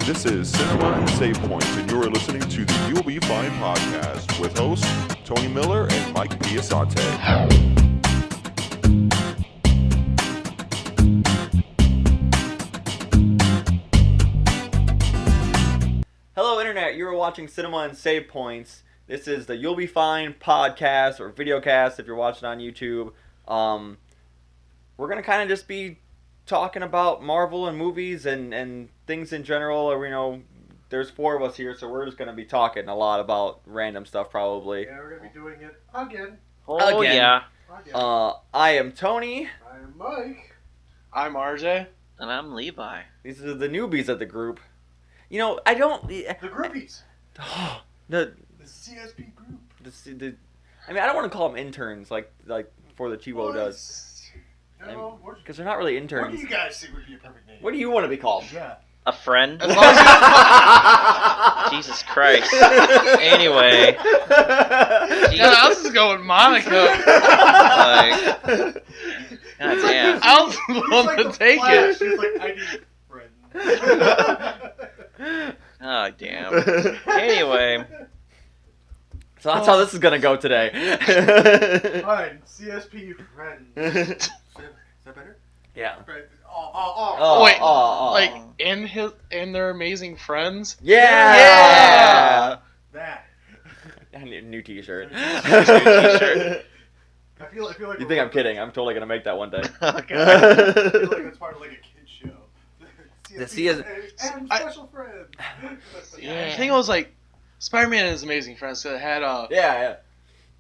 This is Cinema and Save Points, and you are listening to the You'll Be Fine podcast with hosts Tony Miller and Mike Piasante. Hello, Internet. You are watching Cinema and Save Points. This is the You'll Be Fine podcast or videocast if you're watching on YouTube. We're going to kind of just be talking about Marvel and movies and things in general. Or, you know, there's four of us here, so we're just going to be talking a lot about random stuff probably. Yeah, we're going to be doing it again. Oh, Again. yeah. I am Tony. I'm Mike. I'm RJ. And I'm Levi. These are the newbies of the group. You know, I don't... The groupies. the The CSP group. the I mean, I don't want to call them interns like for the Chivo does. No, Because they're not really what interns. do you guys think would be a perfect name? What do you want to be called? Yeah. A friend? As long as Jesus Christ. Anyway. yeah, I was just going Monica. Like, God damn. I was willing to take it. She's like, I need friends. Oh, damn. Anyway. So that's how this is gonna go today. Fine, CSP friends. Is that better? Yeah. Right. Wait, oh. like in their amazing friends. Yeah. Yeah. That. I need a new T-shirt. T-shirt. I feel like You think I'm kidding? I'm totally gonna make that one day. I feel like it's part of like a kid's show. The CS and special friends. Yeah. I think it was like Spider-Man and His Amazing Friends. So it had Yeah.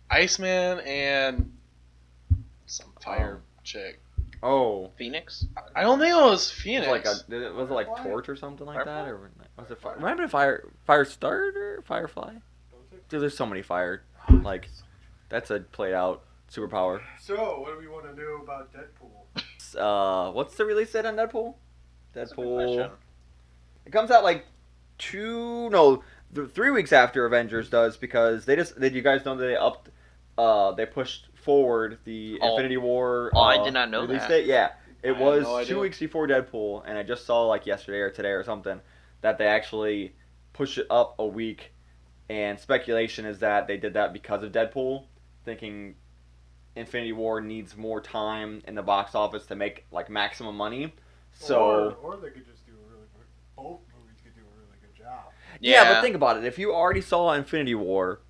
Iceman and some fire chick. Oh. Phoenix? I don't think it was Was Phoenix. it like Torch or something like that, or was it Firefly? Remember Firestarter, Firefly? Dude, there's so many fire. Like, that's a played out superpower. So, what do we want to know about Deadpool? What's the release date on Deadpool? That's a good Deadpool. question. It comes out like 3 weeks after Avengers does, because did you guys know that they upped, they pushed forward the Infinity War I did not know release that. date? Yeah. It I had was no 2 idea. weeks before Deadpool, and I just saw like yesterday or today or something that they actually pushed it up a week, and speculation is that they did that because of Deadpool, thinking Infinity War needs more time in the box office to make like maximum money. So or they could just do a really good. Both movies could do a really good job. yeah, but think about it. If you already saw Infinity War,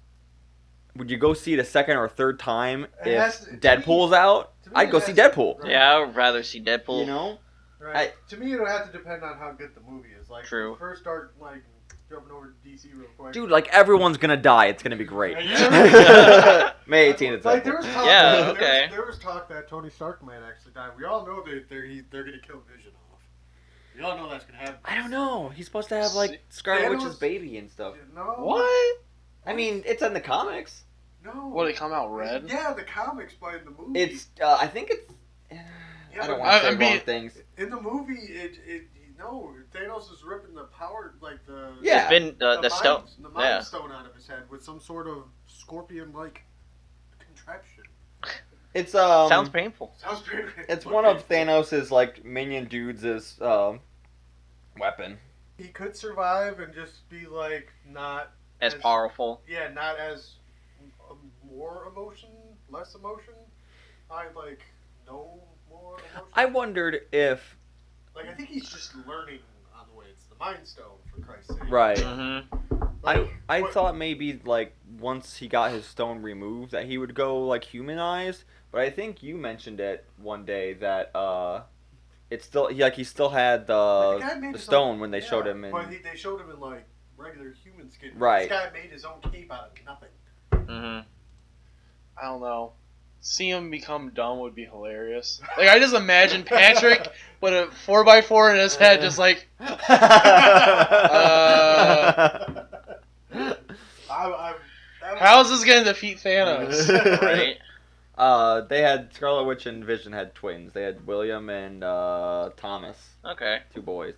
would you go see it a second or third time It has if to- to Deadpool's me- out? to me I'd it go has see to- Deadpool. Right. Yeah, I would rather see Deadpool. You know? Right. To me, it'll have to depend on how good the movie is. Like, True. First, start like jumping over to DC real quick. Dude, like everyone's gonna die. It's gonna be great. Yeah. May 18th. It's Like Deadpool. there was talk. Yeah, that, okay. There was talk that Tony Stark might actually die. We all know that they're gonna kill Vision off. We all know that's gonna happen. I don't know. He's supposed to have like Scarlet Thanos- Witch's baby and stuff. No. What? I mean, it's in the comics. No. What, did it come out red? Yeah, the comics, but in the movie. It's. I think it's. I don't want to I say mean- wrong things. In the movie, no, Thanos is ripping the power, like the Yeah. It's been the stone. the Yeah. mind stone out of his head with some sort of scorpion-like contraption. It's Sounds painful. Sounds pretty. It's one of Thanos' like minion dudes' weapon. He could survive and just be like not As powerful. Yeah, not as more emotion, less emotion. I like no more emotion. I wondered if. Like I think he's just learning on the way. It's the Mind Stone, for Christ's sake. Right. Mm-hmm. I what- thought maybe like once he got his stone removed that he would go like humanized, but I think you mentioned it one day that it's still he still had Like, the guy made the his stone own- when they yeah, showed him in But they showed him in like regular human skin. Right. This guy made his own cape out of nothing. Mm-hmm. I don't know. See him become dumb would be hilarious. Like I just imagine Patrick with a 4x4 in his head, just like how's this gonna defeat Thanos? Right. They had Scarlet Witch and Vision had twins. They had William and Thomas, Okay. 2 boys.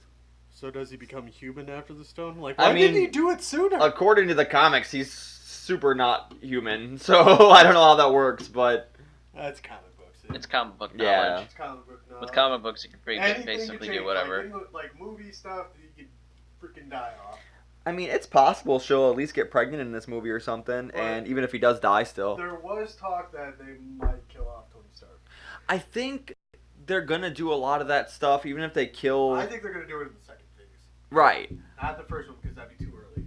So does he become human after the stone? Like, I why didn't mean, he do it sooner? According to the comics, he's super not human, so I don't know how that works, but That's comic books. It's comic book knowledge. Yeah. It's comic book knowledge. With comic books, you can Anything basically could change, do whatever. Like, in the, like movie stuff, you could freaking die off. I mean, it's possible she'll at least get pregnant in this movie or something, Right. and even if he does die still. There was talk that they might kill off Tony Stark. I think they're gonna do a lot of that stuff, even if they kill... I think they're going to do it in the second phase. Right. Not the first one, because that'd be too early.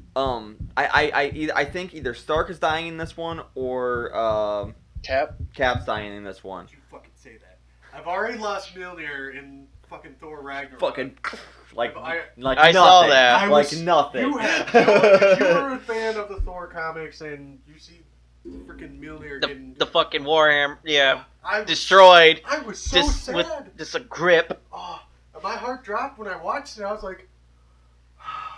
I think either Stark is dying in this one, or Cap's dying in this one. Don't you fucking say that. I've already lost Mjolnir in fucking Thor Ragnarok. Fucking... Like I nothing. saw that. I Like was- nothing. You had if you were a fan of the Thor comics and you see freaking Mjolnir getting... The fucking Warhammer, yeah, I was, destroyed. I was so Just sad. with just a grip. Oh, my heart dropped when I watched it. I was like...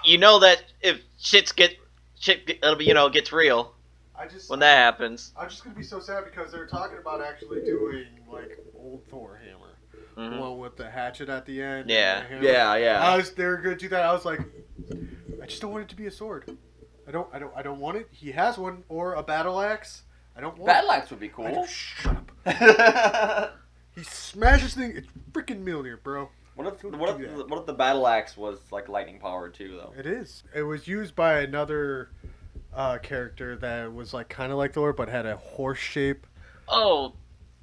You know that if shit gets real I just... when that happens. I'm just going to be so sad because they're talking about actually doing, like, old Thor hammer. Mhm. The one with the hatchet at the end. and Yeah. the hammer. Yeah. They were going to do that. I was like, I just don't want it to be a sword. I don't want it. He has one or a battle axe. I don't want Battle it. axe would be I cool. don't, shut up. He smashes thing. It's freaking Mjolnir, bro. What if the battle axe was like lightning powered too, though? It is. It was used by another character that was like kind of like Thor, but had a horse shape. Oh,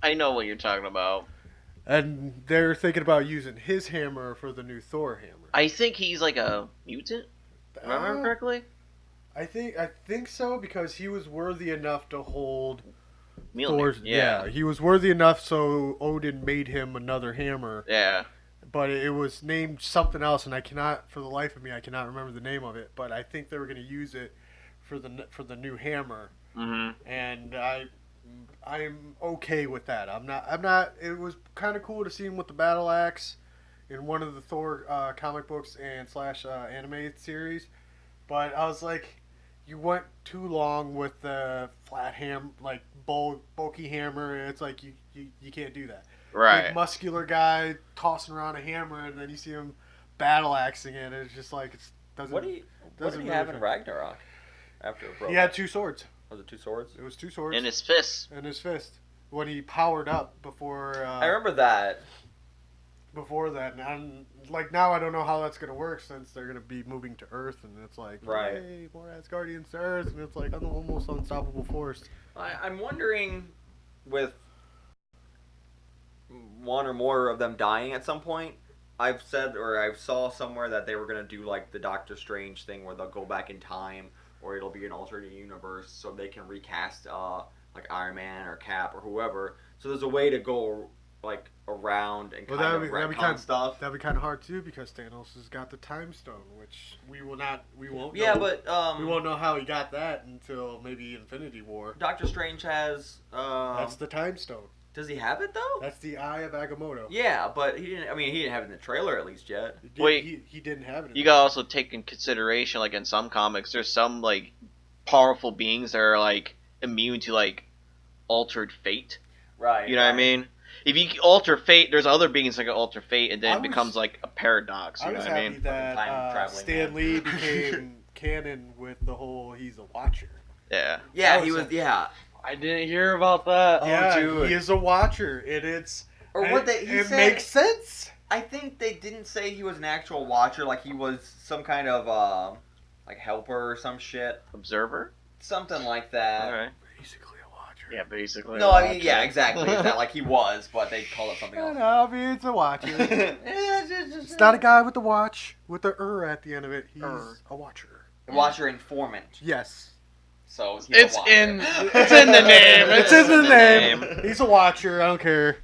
I know what you're talking about. And they're thinking about using his hammer for the new Thor hammer. I think he's like a mutant. Remember correctly? I think so because he was worthy enough to hold Mjolnir. Thor's. Yeah, he was worthy enough, so Odin made him another hammer. Yeah. But it was named something else, and I cannot, for the life of me, I cannot remember the name of it. But I think they were going to use it for the new hammer, and I'm okay with that. I'm not. It was kind of cool to see him with the battle axe in one of the Thor comic books and / anime series, but I was like, you went too long with the flat like bulky hammer. And it's like you can't do that. Right. Big muscular guy tossing around a hammer, and then you see him battle axing it. And it's just like it doesn't. What did he really have in fit. Ragnarok? After it broke. He had 2 swords. Was it 2 swords? It was 2 swords In his fists. in his fist when he powered up before. I remember that. Before that, and like now I don't know how that's gonna work since they're gonna be moving to Earth, and it's like, Right. hey, more Asgardians to Earth, and it's like an almost unstoppable force. I'm wondering, with one or more of them dying at some point, I've said or I saw somewhere that they were gonna do like the Doctor Strange thing where they'll go back in time, or it'll be an alternate universe, so they can recast like Iron Man or Cap or whoever. So there's a way to go like around and kind of retcon stuff. That'd be kind of hard too because Thanos has got the Time Stone, which we won't Yeah, know. but we won't know how he got that until maybe Infinity War. Doctor Strange has. That's the Time Stone. Does he have it though? That's the Eye of Agamotto. Yeah, but he didn't. I mean, he didn't have it in the trailer at least yet. He didn't have it. You gotta also take in consideration, like in some comics, there's some like powerful beings that are like immune to like altered fate. Right. You know what I mean? If you alter fate, there's other beings that can alter fate, and then I it was- becomes like a paradox. You I know was what I happy mean? that Time traveling Stan man. Lee became canon with the whole he's a Watcher. Yeah. Yeah, That he was was. Yeah. I didn't hear about that. Yeah, dude. he is a Watcher. It's Or what they he it said. makes sense. I think they didn't say he was an actual watcher, like he was some kind of like helper or some shit, Observer. something like that. Alright. Basically a Watcher. Yeah, basically. No, I mean, yeah, exactly. It's not like he was, but they call it something I else. know, I mean, it's a Watcher. It's It's not a guy with the watch with the at the end of it. He's a Watcher. Watcher informant. Yes. So he's It's a watcher. in the name. It's in the name. He's a Watcher. I don't care.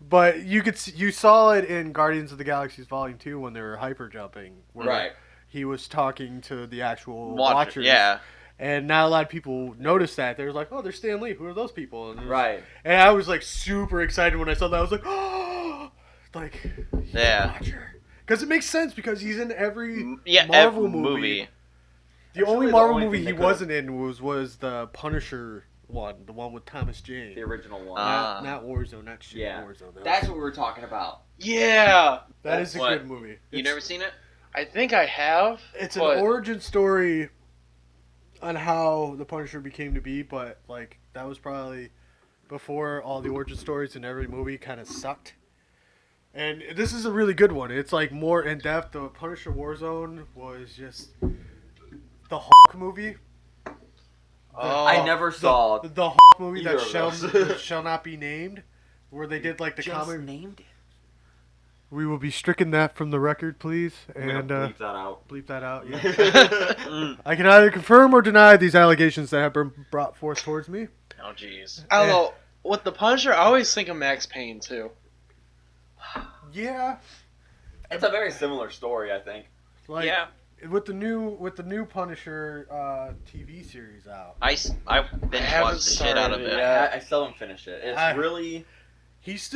But you saw it in Guardians of the Galaxy Volume 2 when they were hyper jumping. Where Right. He was talking to the actual Watcher. Watchers. Yeah. And not a lot of people noticed that. They were like, oh, there's Stan Lee. Who are those people? And it was- Right. And I was like super excited when I saw that. I was like, oh, like, he's Yeah. a Watcher. Because it makes sense because he's in every Yeah. Marvel every movie. The That's only really the Marvel only movie thing he they could've- wasn't in was the Punisher one, the one with Thomas Jane. The original one. Not Warzone, not shit. Yeah. Warzone. That's what we were talking about. Yeah. That is a What? good movie. You It's- never seen it? I think I have. It's an but- origin story on how the Punisher became to be, but like that was probably before all the origin stories in every movie kind of sucked. And this is a really good one. It's like more in depth. The Punisher Warzone was just the Hulk movie. I never saw The Hulk movie either that of those. shall not be named, where they did like the just comic. named it. We will be stricken that from the record, please, and bleep that out. bleep that out. Yeah. I can either confirm or deny these allegations that have been brought forth towards me. Oh, jeez. I don't know. With the Punisher, I always think of Max Payne too. Yeah, It's a very similar story, I think. like Yeah. with the new Punisher TV series out. I haven't binge watched the shit out of started it. it yet. I still haven't finished it. It's I- really It's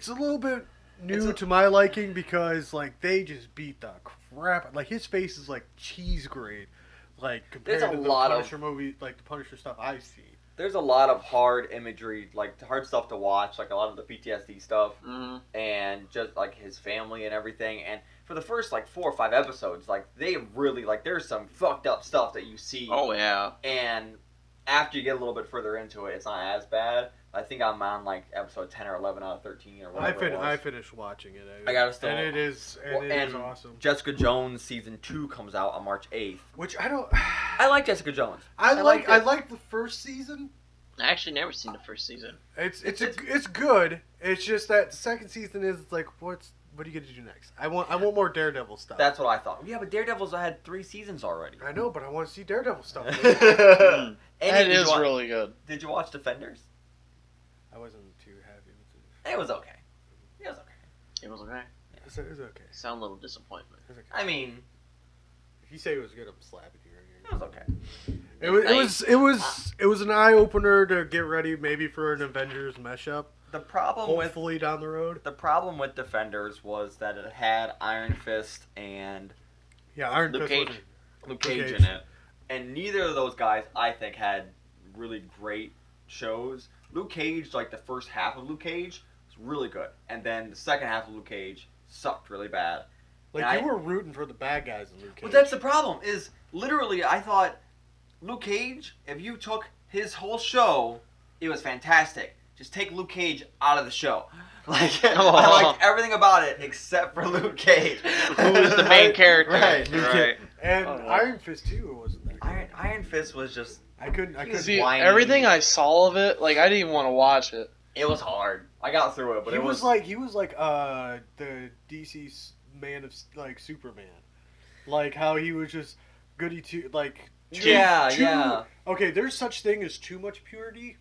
a little bit new It's a- to my liking because like they just beat the crap. Like his face is like cheese grade, like compared There's a to the lot of- Punisher movie, like the Punisher stuff I've seen. there's a lot of hard imagery, like hard stuff to watch, like a lot of the PTSD stuff, Mhm. and just like his family and everything. And for the first like 4 or 5 episodes, like they really like there's some fucked up stuff that you see. Oh, yeah. And after you get a little bit further into it, it's not as bad. I think I'm on like episode 10 or 11 out of 13 or whatever. it was. I finished watching it. I gotta still- and it is and awesome. Jessica Jones season 2 comes out on March 8th. Which I don't. I like Jessica Jones. I liked it. like the first season. I actually never seen the first season. It's good. It's just that the second season is like what are you gonna do next? I want more Daredevil stuff. That's what I thought. Yeah, but Daredevil's had 3 seasons already. I know, but I want to see Daredevil stuff. And That did you is wa- really good. Did you watch Defenders? I wasn't too happy with It was okay. It was okay. It was okay. it. It was okay. Sound a little disappointment. It was okay. I mean, If you say it was good, I'm slapping you right it was okay. here. It was an eye opener to get ready maybe for an Avengers mashup. The problem with Hopefully down the road. Defenders was that it had Iron Fist and Yeah, Iron Luke Fist Cage. wasn't- Luke Cage Cage. in it, and neither of those guys I think had really great shows. Luke Cage, like the first half of Luke Cage, was really good, and then the second half of Luke Cage sucked really bad. Like And you were rooting for the bad guys in Luke Cage. But that's the problem. Is literally I thought Luke Cage. If you took his whole show, it was fantastic. Just take Luke Cage out of the show. Like I liked everything about it except for Luke Cage, Who was the main character? Right. Right. And Oh, yeah. Iron Fist too wasn't that good. Iron Fist was just. I couldn't. See, whiny. everything I saw of it, like I didn't even want to watch it. It was hard. I got through it, but he it was like the DC man of like Superman, like how he was just goody two like. Yeah, yeah. Okay, there's such thing as too much purity.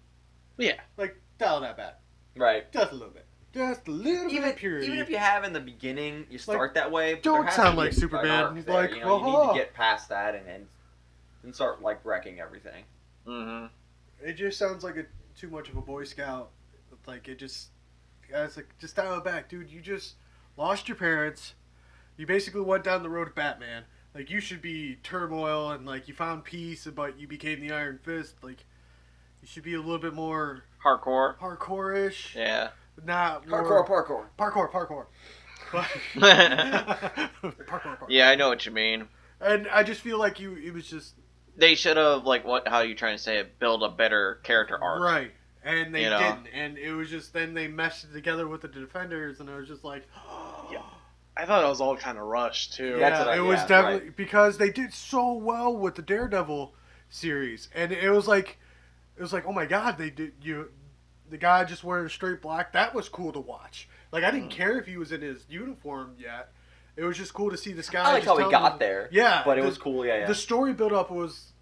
Yeah. Like dial that back, Right. just a little bit, just a little bit of purity. Even if you have in the beginning, you start that way. But don't there has sound to be like an Superman. arc He's there, like, you know, you need "Oh." to get past that and start like wrecking everything. Mm-hmm. It just sounds like too much of a Boy Scout. Like it just, it's like just dial it back, dude. You just lost your parents. You basically went down the road of Batman. Like you should be turmoil and like you found peace, but you became the Iron Fist. Like you should be a little bit more Hardcore. hardcore-ish. Yeah. Not more Parkour. Parkour. Yeah, Parkour. I know what you mean. And I just feel like it was just They should have, like, how are you trying to say it, build a better character arc. right. And they You know? didn't. And it was just then they meshed it together with the Defenders, and I was just like, Yeah. I thought it was all kind of rushed too. Yeah. That's yeah, what I- it was yeah, definitely because they did so well with the Daredevil series, and it was like, oh my god, they did the guy just wearing straight black. That was cool to watch. Like I didn't care if he was in his uniform yet. It was just cool to see this guy. I like just how he telling got them- there. Yeah, But it was cool. Yeah. The story build up was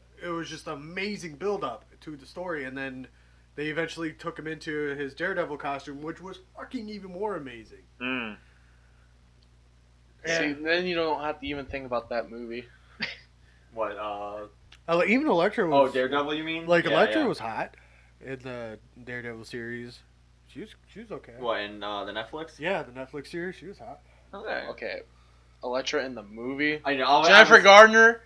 just amazing build up to the story, and then they eventually took him into his Daredevil costume, which was fucking even more amazing. Mm. See, then you don't have to even think about that movie. What? Even Elektra was. Oh, Daredevil. You mean? Like Yeah, Elektra yeah. was hot in the Daredevil series. She was okay. What in the Netflix? Yeah, the Netflix series, she was hot. Okay. Okay, Elektra in the movie. I know. Jennifer Gardner.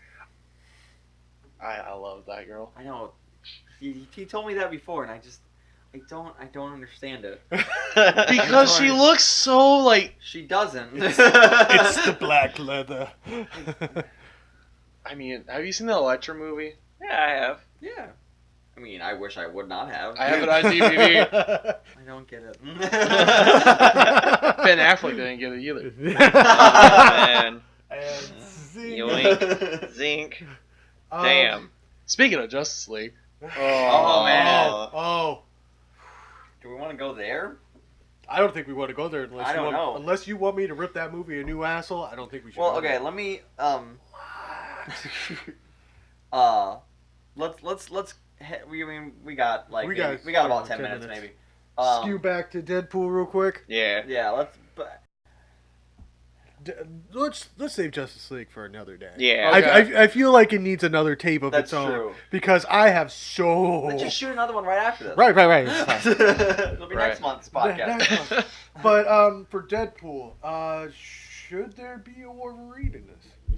I love that girl. I know. He told me that before, and I don't understand it. Because she looks so like. She doesn't. It's the black leather. I mean, have you seen the Elektra movie? Yeah, I have. Yeah. I mean, I wish I would not have. I have it on DVD. I don't get it. Ben Affleck didn't get it either. Oh, man. And zing. Yoink. Zinc. Damn. Speaking of Justice League. Oh, man. Oh. Do we want to go there? I don't think we want to go there unless I don't know. Unless you want me to rip that movie a new asshole. I don't think we should. Well, go okay. there. Let me let's. We got like We maybe- got- we got about 10 10 minutes minutes. maybe. Skew back to Deadpool real quick. Yeah. Yeah, Let's save Justice League for another day. Yeah. Okay. I feel like it needs another tape of That's its own true. because I have so. Let's just shoot another one right after this. Right. It's fine. It'll be Right. next month's podcast. Next month. But for Deadpool, should there be a Wolverine in this?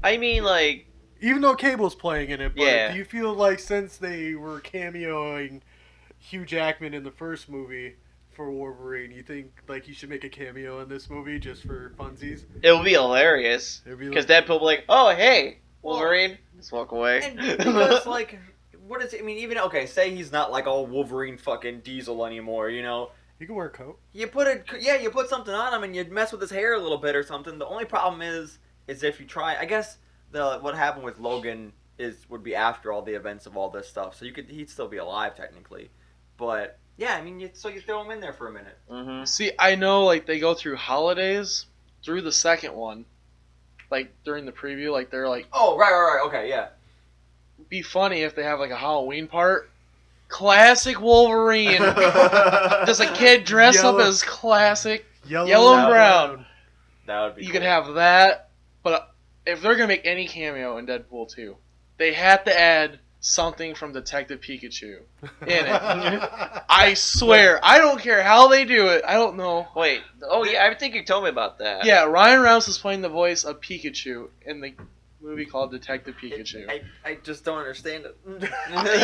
I mean, like, Even though Cable's playing in it, but Yeah. do you feel like since they were cameoing Hugh Jackman in the first movie for Wolverine, you think like he should make a cameo in this movie just for funsies? it would be hilarious. It'd be Because Deadpool will be like, oh, hey, Wolverine. Just walk away. And because like, what is it? I mean, even okay, say he's not like all Wolverine fucking Diesel anymore. You know, He can wear a coat. you put something on him and you mess with his hair a little bit or something. The only problem is if you try. I guess what happened with Logan would be after all the events of all this stuff, so he'd still be alive technically, but. Yeah, I mean, you throw him in there for a minute. Mm-hmm. See, I know, like, they go through holidays through the second one. Like, during the preview, like, they're like, Oh, right, okay, yeah. be funny if they have, like, a Halloween part. Classic Wolverine. Does a kid dress Yellow. up as classic? Yellow Yellow and and brown. That would be You cool. could have that, but if they're going to make any cameo in Deadpool 2, they have to add something from Detective Pikachu in it. I swear. I don't care how they do it. I don't know. Wait. Oh, yeah, I think you told me about that. Yeah, Ryan Reynolds is playing the voice of Pikachu in the movie called Detective Pikachu. I just don't understand it.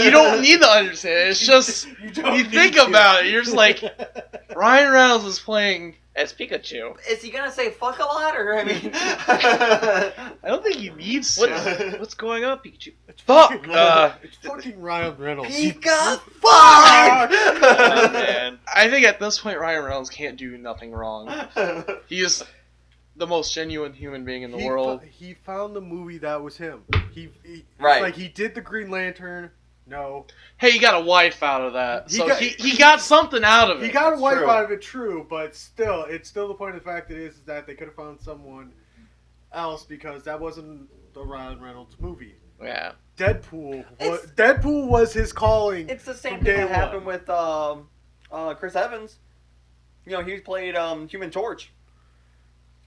You don't need to understand it. It's just, you think about it. You're just like, Ryan Reynolds is playing... As Pikachu. Is he gonna say fuck a lot, or I mean? I don't think he needs to. What's going on, Pikachu? Fuck! It's fucking Ryan Reynolds. Pika fuck! Oh, man. I think at this point, Ryan Reynolds can't do nothing wrong. He is the most genuine human being in the world. He found the movie that was him. He Right. Like he did the Green Lantern. No, Hey, he got a wife out of that. He So got- he got something out of it. he got a wife true. out of it. True, but still, it's still the point of the fact is that they could have found someone else because that wasn't the Ryan Reynolds movie. Yeah. Deadpool was his calling. It's the same From thing day that happened one. with Chris Evans. You know, he played Human Torch,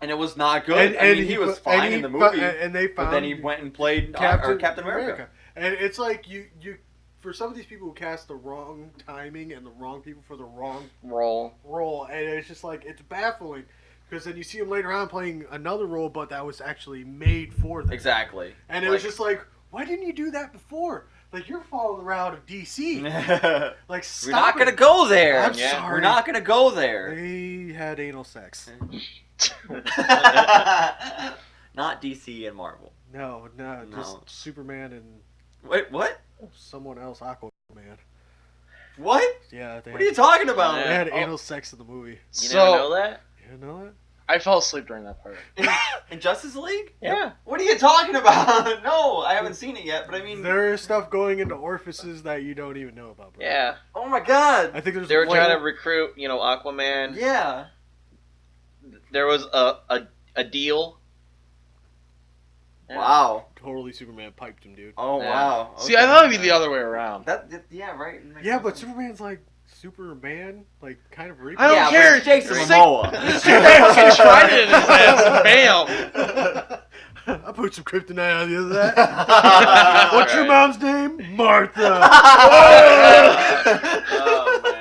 and it was not good. I mean, he was fine in the movie, and they but found then he went and played Captain America. And it's like you for some of these people who cast the wrong timing and the wrong people for the wrong Roll. role, and it's just like it's baffling because then you see him later on playing another role, but that was actually made for them. Exactly. And it was just like, why didn't you do that before? Like you're following the route of DC. We're Like stop not gonna it. go there. I'm Yeah. sorry. We're not gonna go there. They had anal sex. Not DC and Marvel. No, No. just Superman and Wait, what? someone else, Aquaman. What? Yeah, they What are you talking about? They had Oh. anal sex in the movie. You So- never know that? You know that? I fell asleep during that part. In Justice League? Yeah. What are you talking about? No, I haven't seen it yet, but I mean, There is stuff going into orifices that you don't even know about, bro. Yeah. oh my god. I think there's They were one- trying to recruit, Aquaman. Yeah. There was a deal. Yeah. Wow. Totally Superman piped him, dude. Oh Yeah. wow. See, I thought it'd be the other way around. Yeah, right. It makes Yeah, sense. but Superman's like Superman, like kind of rapey. I don't Yeah, but care. it's Jason Sick- Momoa. He tried it in his ass. Bam. I put some kryptonite on the other that. What's your Right. mom's name? Martha. Oh man.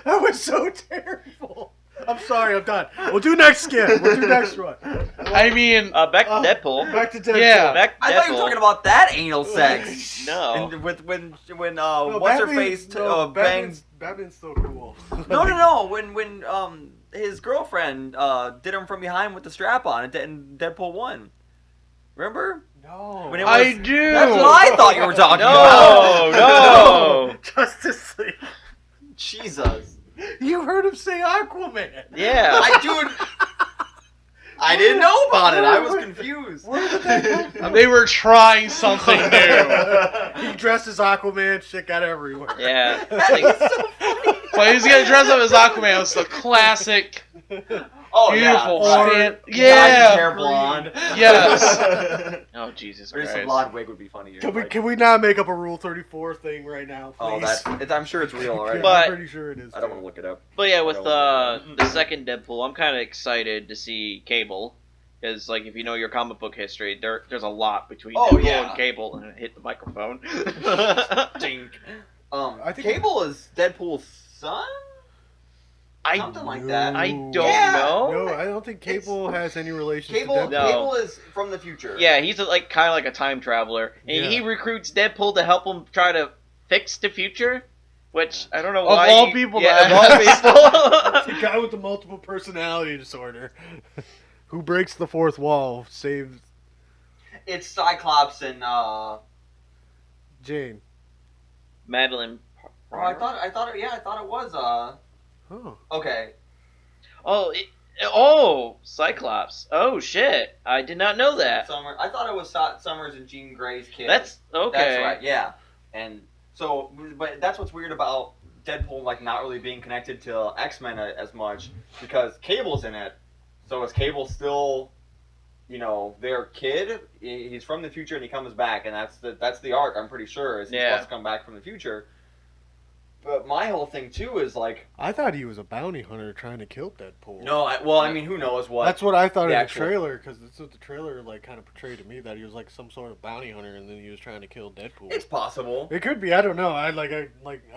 That was so terrible. I'm sorry, I'm done. We'll do next skit. We'll do next one. I mean, Back to Deadpool. Back to Deadpool. Yeah. Back to I thought you were Deadpool. talking about that anal sex. No. And when No, what's her Batman- face no, bangs. Batman's still cool. No. When his girlfriend did him from behind with the strap on in Deadpool 1. Remember? No. When it I was- do. That's what I thought you were talking about. No. Justice League. Jesus. You heard him say Aquaman. Yeah. I didn't know about it. I was confused. Where did that come from? They were trying something new. He dressed as Aquaman. Shit got everywhere. Yeah. That Like, is so funny. But he's gonna dress up as Aquaman. It's the classic, Oh, beautiful yeah. stand. Dyed his Yeah. hair blonde. Yes. oh Jesus Or just a Christ. blonde wig would be funnier. Can we not make up a Rule 34 thing right now, please? Oh, I'm sure it's real, right? But- I'm pretty sure it is. I don't want to look it up. But yeah, with I the second Deadpool, I'm kind of excited to see Cable. Because, like, if you know your comic book history, there's a lot between Oh, Deadpool yeah. and Cable. And hit the microphone. Dink. I think- Cable is Deadpool's son? Something like that. I don't Yeah. know. No, I don't think Cable has any relation Cable, to Deadpool. No. Cable is from the future. Yeah, he's like kind of like a time traveler, and Yeah. he recruits Deadpool to help him try to fix the future. Which I don't know Of why. all people yeah, to of all ask. people. The guy with the multiple personality disorder who breaks the fourth wall saves It's Cyclops and Jane. Madeline. Oh, I thought it was Oh. okay. Oh, Cyclops. Oh shit! I did not know that. Summer. I thought it was Summers and Jean Grey's kid. That's okay. That's right. Yeah. And so, but that's what's weird about Deadpool, like not really being connected to X-Men as much because Cable's in it. So is Cable still, their kid? He's from the future and he comes back, and that's the arc. I'm pretty sure is he's Yeah. supposed to come back from the future. But my whole thing too is like, I thought he was a bounty hunter trying to kill Deadpool. no, I mean, who knows what? That's what I thought the in the actual- trailer, because that's what the trailer like kind of portrayed to me, that he was like some sort of bounty hunter, and then he was trying to kill Deadpool. It's possible. It could be. I don't know. I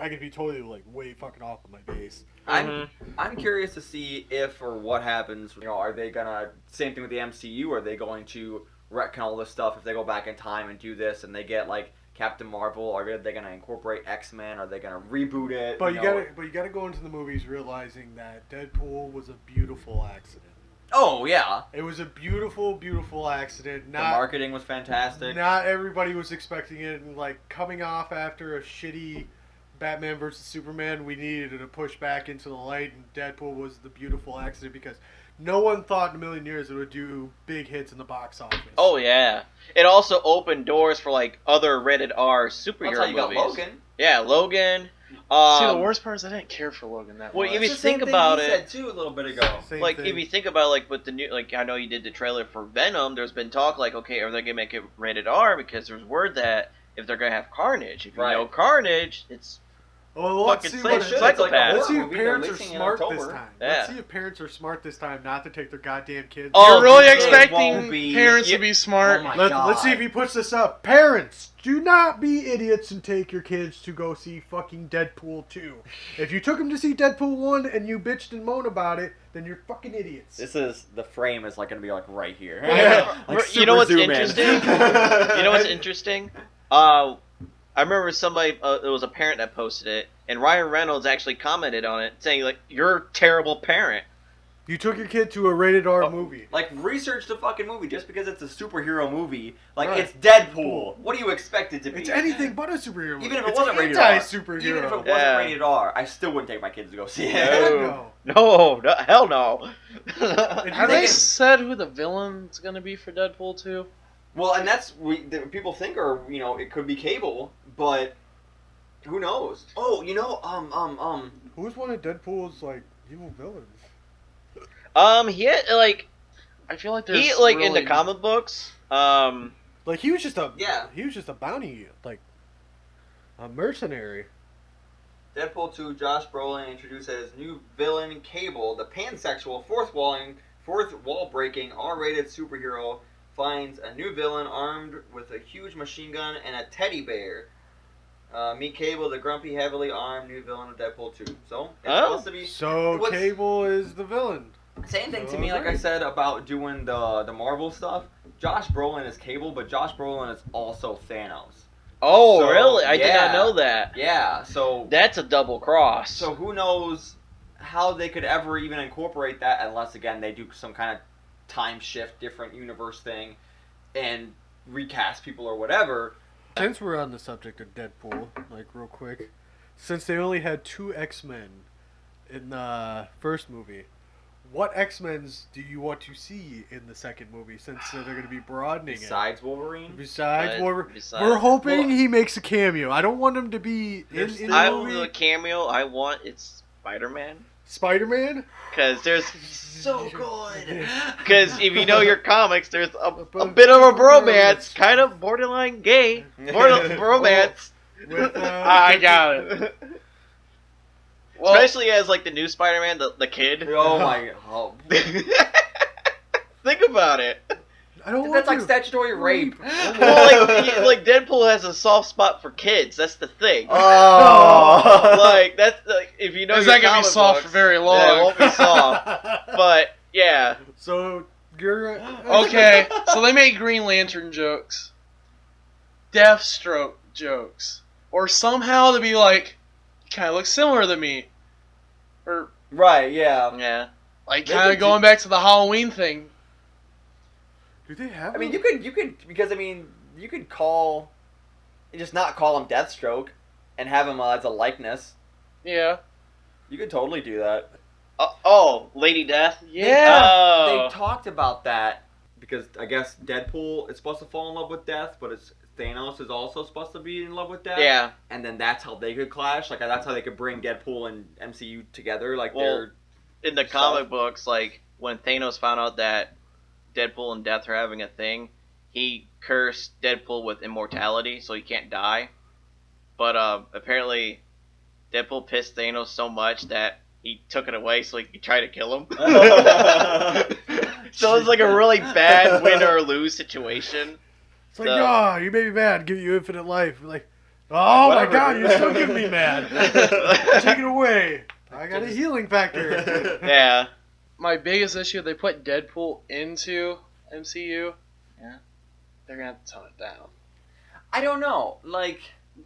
could be totally like way fucking off of my base. I'm curious to see if or what happens. Are they gonna same thing with the MCU? Are they going to retcon all this stuff if they go back in time and do this and they get like Captain Marvel? Are they gonna incorporate X-Men? Are they gonna reboot it? But you gotta go into the movies realizing that Deadpool was a beautiful accident. Oh yeah, It was a beautiful, beautiful accident. the marketing was fantastic. Not everybody was expecting it, and like coming off after a shitty Batman versus Superman, we needed to push back into the light, and Deadpool was the beautiful accident because no one thought in a million years it would do big hits in the box office. Oh yeah. It also opened doors for like other rated R superhero That's how you got movies. Logan. Yeah, Logan. See, the worst part is I didn't care for Logan that Well, much. if you It's the same think thing about he it, said too a little bit ago. Same like thing. if you think about like with the new, like I know you did the trailer for Venom. There's been talk like, okay, are they gonna make it rated R because there's word that if they're gonna have Carnage, if you Right. know Carnage, it's Well, let's fucking see what psychopath. let's see if Horror movie they're parents are releasing in smart this October. time. Yeah. Let's see if parents are smart this time not to take their goddamn kids. Oh, You're really it won't expecting be- parents Yeah. to be smart. Oh my Let's see if he puts this up. Parents, do not be idiots and take your kids to go see fucking Deadpool 2. If you took them to see Deadpool 1 and you bitched and moaned about it, then you're fucking idiots. The frame is like gonna be like right here. Yeah. Like You know what's super zoom in. interesting? You know what's interesting? I remember somebody, it was a parent that posted it, and Ryan Reynolds actually commented on it, saying like, "You're a terrible parent." You took your kid to a rated R movie. Like, research the fucking movie just because it's a superhero movie. Like, Right. it's Deadpool. What do you expect it to be? It's anything but a superhero movie. Even if it It's wasn't rated R. anti-superhero. Even if it wasn't Yeah. rated R, I still wouldn't take my kids to go see it. No. No, hell no. Have they said who the villain's gonna be for Deadpool 2? Well, and that's people think, or it could be Cable, but who knows? Oh, Who's one of Deadpool's like evil villains? He had, like I feel like there's he like really... in the comic books. Like he was just a bounty, like a mercenary. Deadpool 2, Josh Brolin introduces new villain Cable, the pansexual fourth wall breaking R-rated superhero finds a new villain armed with a huge machine gun and a teddy bear. Meet Cable, the grumpy, heavily armed new villain of Deadpool 2. So it's supposed to be So what's- Cable is the villain. same thing to So me. Like I right. said about doing the Marvel stuff. Josh Brolin is Cable, but Josh Brolin is also Thanos. Oh, So, really? I did yeah. not know that. Yeah. So That's a double cross. So who knows how they could ever even incorporate that unless, again, they do some kind of time shift, different universe thing. and recast people or whatever. Since we're on the subject of Deadpool, like real quick, since they only had 2 X-Men in the first movie, what X-Men's do you want to see in the second movie? Since they're going to be broadening Besides Wolverine? Besides Wolverine, besides- we're hoping he makes a cameo. I don't want him to be in the I movie. will do a cameo. I want it's Spider-Man. Spider-Man. Because there's So good. because if you know your comics, there's a bit of a bromance, kind of borderline gay, bromance. With, I got it. Well, Especially as like the new Spider-Man, the kid. Oh my god. Think about it. I don't want That's like to. statutory rape. Well, like Deadpool has a soft spot for kids. That's the thing. Oh. Like that's like if you know it's your not gonna be comic soft books, for very long. Yeah, it won't be soft. But yeah, So you're Okay, so they make Green Lantern jokes, Deathstroke jokes, or somehow to be like, you kind of look similar to me, or Right, yeah. yeah. like They kind of could going back to the Halloween thing. Do they have? I mean, them? you could, because I mean, you could call, just not call him Deathstroke, and have him as a likeness. Yeah, You could totally do that. Oh, Lady Death. yeah. Oh. They talked about that because I guess Deadpool is supposed to fall in love with Death, but Thanos is also supposed to be in love with Death. Yeah. And then that's how they could clash. Like that's how they could bring Deadpool and MCU together. Like Well, they're In the comic books, like when Thanos found out that Deadpool and Death are having a thing, he cursed Deadpool with immortality, so he can't die. But apparently, Deadpool pissed Thanos so much that he took it away so he could try to kill him. So it's like a really bad win or lose situation. It's like, oh, you made me mad. Give you infinite life. Like, oh Whatever. my god, you're still giving me mad. Take it away. I got a healing factor. Yeah. My biggest issue, they put Deadpool into MCU. Yeah. They're gonna have to tone it down. I don't know. Like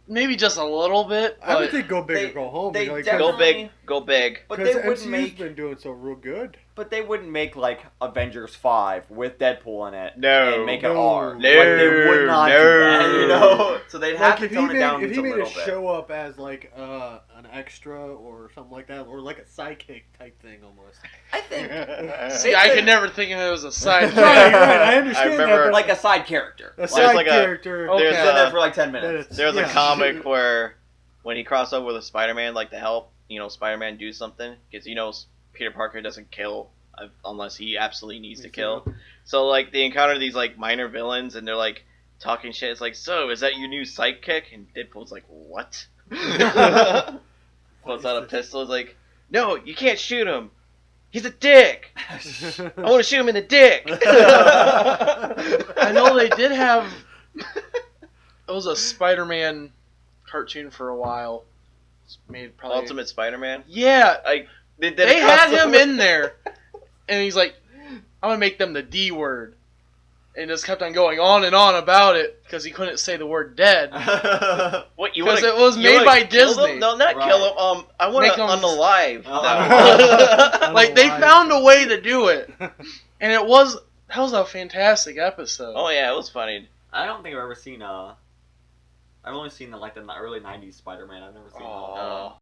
Maybe just a little bit, I would but think go big they- or go home. they like, definitely- Go big. Go big. but they because wouldn't MCU's make been doing so real good. but they wouldn't make like Avengers 5 with Deadpool in it. No. And make it No. R. No. Like, they would not do that, you know? So they'd have Like to tone it down if just he a made little a bit. show up as like an extra or something like that, or like a sidekick type thing almost. I think see, I could never think of it as a side. Right, I understand remember- that. But like a side character. a Like, side like a- character. Okay. he's in There's there a, for like 10 minutes. there's a Yeah. comic where when he crossed over with Spider-Man, like to help, Spider-Man do something, because Peter Parker doesn't kill unless he absolutely needs to kill. So like they encounter these like minor villains and they're like talking shit. It's like, so is that your new sidekick? And Deadpool's like, what? Pulls out a pistol. It's like, no, you can't shoot him. He's a dick. I want to shoot him in the dick. I know they did have. It was a Spider-Man cartoon for a while. It's made probably. Ultimate Spider-Man. Yeah, Like they they had him in there, and he's like, "I'm gonna make them the D word," and just kept on going on and on about it because he couldn't say the word dead. What you 'Cause want? it was made by Disney. No, not Right. kill him. I want Make to 'em- unalive. Oh. Like they found a way to do it, and that was a fantastic episode. Oh yeah, it was funny. I don't think I've ever seen I've only seen the early 90s Spider-Man. I've never seen Oh.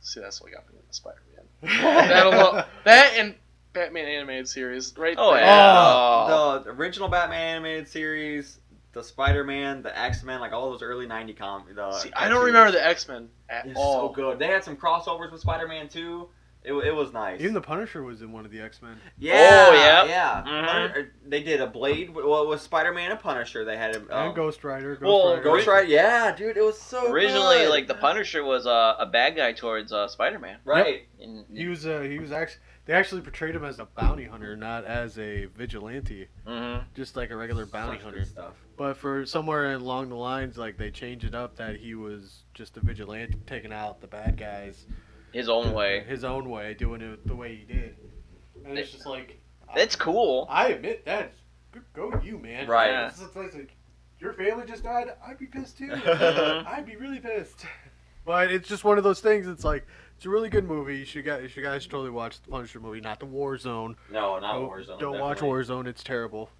See, that's what got me into Spider-Man. That and Batman animated series, right? Oh there. yeah. the original Batman animated series, the Spider-Man, the X-Men, like all those early 90 See, I don't remember the X-Men at It's all. so good. They had some crossovers with Spider-Man too. It was nice. Even the Punisher was in one of the X-Men. Yeah, Oh, yeah. yeah. Mhm. They did a Blade. Well, it was Spider-Man and Punisher. They had And Ghost Rider. well, Ghost Rider. Yeah, dude, it was so Originally, good. like the Punisher was a bad guy towards Spider-Man. right. And, He was actually. They actually portrayed him as a bounty hunter, not as a vigilante. Mhm. Just like a regular bounty Such hunter. good stuff. But for somewhere along the lines, like they changed it up that he was just a vigilante, taking out the bad guys his own way. his own way, doing it the way he did. And it's just like That's cool. I admit that. Good go you, man. Right. Yeah. It's like your family just died. I'd be pissed too. Mhm. I'd be really pissed. But it's just one of those things. It's like it's a really good movie. You guys should totally watch the Punisher movie, not the Warzone. No, not Don't- Warzone. Don't watch definitely. Warzone. It's terrible.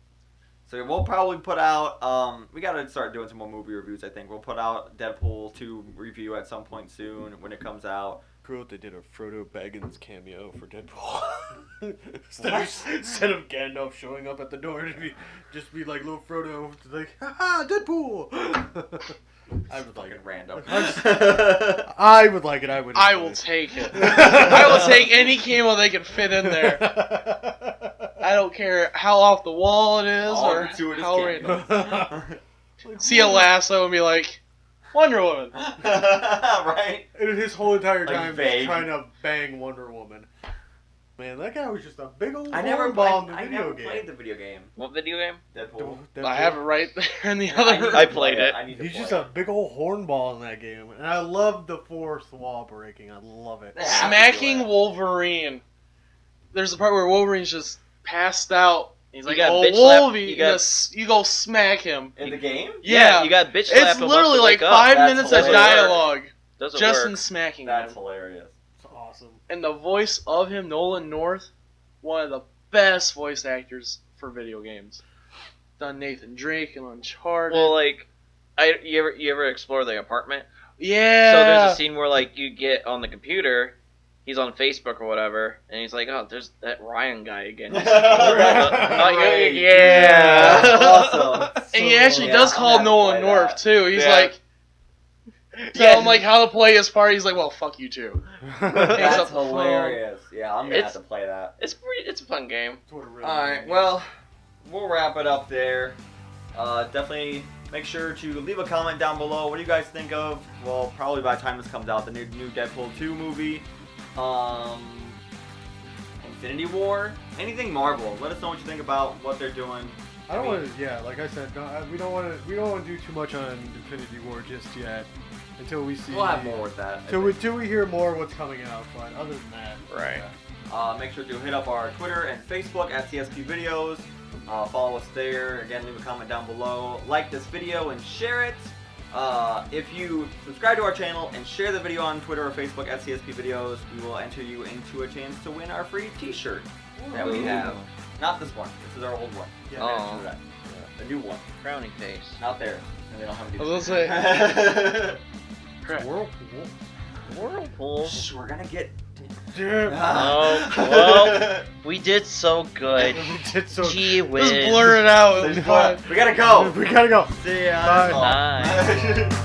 So we'll probably put out. We gotta start doing some more movie reviews. I think we'll put out Deadpool 2 review at some point soon when it comes out. Cool, they did a Frodo Baggins cameo for Deadpool. instead of Gandalf showing up at the door to just be like little Frodo, like, haha, Deadpool. I would like it. Random. I would like it. I will take it. I will take any camo they can fit in there. I don't care how off the wall it is or how random. See a lasso and be like, Wonder Woman. Right? And his whole entire Like time vague. just trying to bang Wonder Woman. Man, that guy was just a big old I never ball in the played. I video never game. played the video game. What video game? Deadpool. I have it right there in the I other need to I room. played play it. I need to He's play just it. a big old hornball in that game, and I love the fourth wall breaking. I love it. Yeah. have to do Smacking it. Wolverine. There's a part where Wolverine's just passed out. He's like, got oh, bitch slap- Wolvie. you got- You go smack him. In the game? Yeah. You got bitch slap It's him literally up to like wake up. 5 That's minutes of hilarious. dialogue Doesn't just work. in smacking That's him. hilarious. It's awesome. And the voice of him, Nolan North, one of the best voice actors for video games. Done Nathan Drake and Uncharted. Well, like, you ever explore the apartment? yeah. So there's a scene where like you get on the computer, he's on Facebook or whatever, and he's like, "Oh, there's that Ryan guy again." Great. Yeah. That's awesome. And he actually Yeah, does I'm call gonna Nolan play North that. too. He's Yeah. like, tell him like how to play his part. He's like, well, fuck you too. That's up the phone. hilarious. Yeah, I'm gonna It's- have to play that. It's a fun game. That's what it really Alright, is. well, we'll wrap it up there. Definitely make sure to leave a comment down below. What do you guys think of, well, probably by the time this comes out, the new Deadpool 2 movie, Infinity War, anything Marvel. Let us know what you think about what they're doing. I don't want to. Yeah, like I said, we don't want to. We don't want to do too much on Infinity War just yet, until we see. We'll have more with that. I Till think. we hear more what's coming out. But other than that, Right. yeah. Make sure to hit up our Twitter and Facebook at CSP Videos. Follow us there. Again, leave a comment down below. Like this video and share it. If you subscribe to our channel and share the video on Twitter or Facebook at CSP Videos, we will enter you into a chance to win our free t-shirt that we have. Not this one. This is our old one. Yeah. Oh. Yeah. The new one. Frowning face. Not theirs. And they don't have a I was gonna say. Crap. Whirlpool. Whirlpool. Shh, we're gonna get... Damn. Oh, well, we did so good. We did so. Gee whiz. Just blur it out. It's fine. We gotta go. We gotta go. See ya. Bye. Bye.